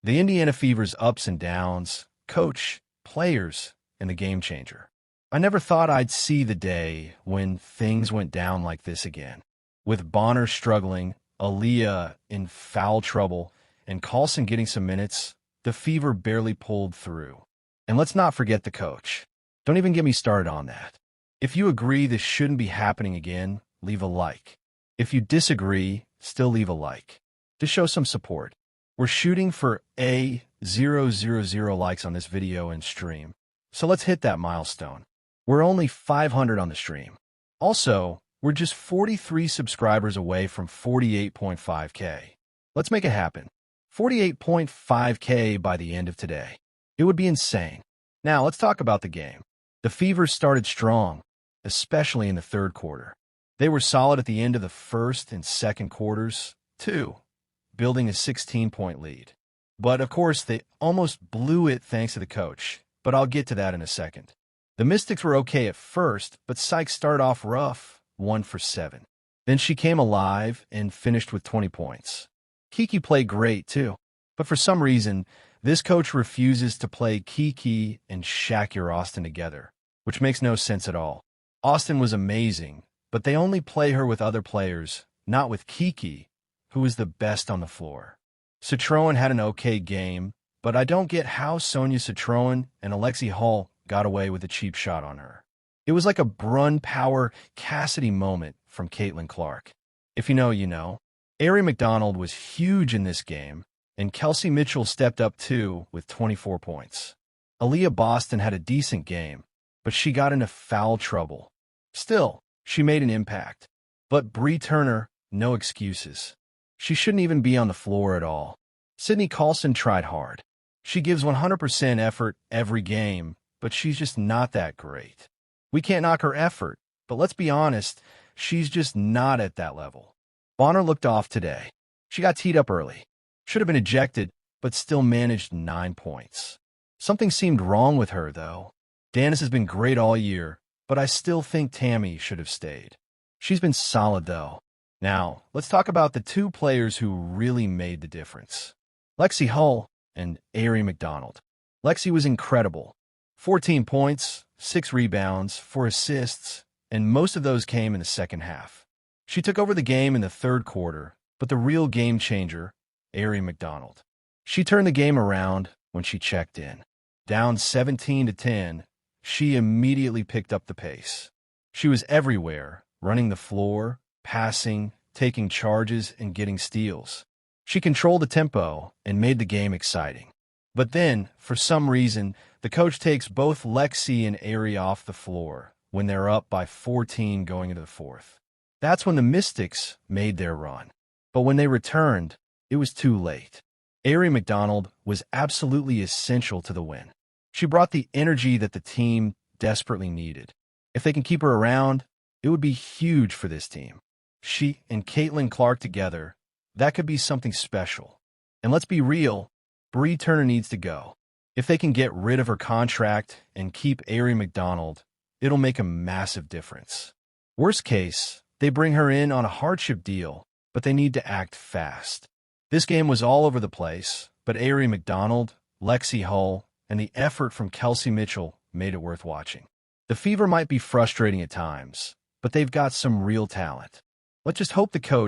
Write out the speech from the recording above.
The Indiana Fever's ups and downs, coach, players, and the game changer. I never thought I'd see the day when things went down like this again. With Bonner struggling, Aaliyah in foul trouble, and Carlson getting some minutes, the Fever barely pulled through. And let's not forget the coach. Don't even get me started on that. If you agree this shouldn't be happening again, leave a like. If you disagree, still leave a like. To show some support. We're shooting for 000 likes on this video and stream. So let's hit that milestone. We're only 500 on the stream. Also, we're just 43 subscribers away from 48.5K. Let's make it happen. 48.5K by the end of today. It would be insane. Now, let's talk about the game. The Fever started strong, especially in the third quarter. They were solid at the end of the first and second quarters, too, building a 16-point lead. But, of course, they almost blew it thanks to the coach, but I'll get to that in a second. The Mystics were okay at first, but Sykes started off rough, 1 for 7. Then she came alive and finished with 20 points. Kiki played great, too. But for some reason, this coach refuses to play Kiki and Shakir Austin together, which makes no sense at all. Austin was amazing, but they only play her with other players, not with Kiki, who is the best on the floor. Citroen had an okay game, but I don't get how Sonia Citroen and Alexi Hall got away with a cheap shot on her. It was like a Brun Power Cassidy moment from Caitlin Clark. If you know, you know. Aari McDonald was huge in this game, and Kelsey Mitchell stepped up too with 24 points. Aaliyah Boston had a decent game, but she got into foul trouble. Still, she made an impact. But Bree Turner, no excuses. She shouldn't even be on the floor at all. Sydney Carlson tried hard. She gives 100% effort every game, but she's just not that great. We can't knock her effort, but let's be honest, she's just not at that level. Bonner looked off today. She got teed up early. Should have been ejected, but still managed 9 points. Something seemed wrong with her, though. Danis has been great all year, but I still think Tammy should have stayed. She's been solid, though. Now, let's talk about the two players who really made the difference. Lexi Hull and Aari McDonald. Lexi was incredible. 14 points, 6 rebounds, 4 assists, and most of those came in the second half. She took over the game in the third quarter, but the real game changer, Aari McDonald. She turned the game around when she checked in. Down 17-10, she immediately picked up the pace. She was everywhere, running the floor, passing, taking charges, and getting steals. She controlled the tempo and made the game exciting. But then, for some reason, the coach takes both Lexi and Aari off the floor when they're up by 14 going into the fourth. That's when the Mystics made their run. But when they returned, it was too late. Aari McDonald was absolutely essential to the win. She brought the energy that the team desperately needed. If they can keep her around, it would be huge for this team. She and Caitlin Clark together, that could be something special. And let's be real, Bree Turner needs to go. If they can get rid of her contract and keep Aari McDonald, it'll make a massive difference. Worst case, they bring her in on a hardship deal, but they need to act fast. This game was all over the place, but Aari McDonald, Lexi Hull, and the effort from Kelsey Mitchell made it worth watching. The Fever might be frustrating at times, but they've got some real talent. Let's just hope the coach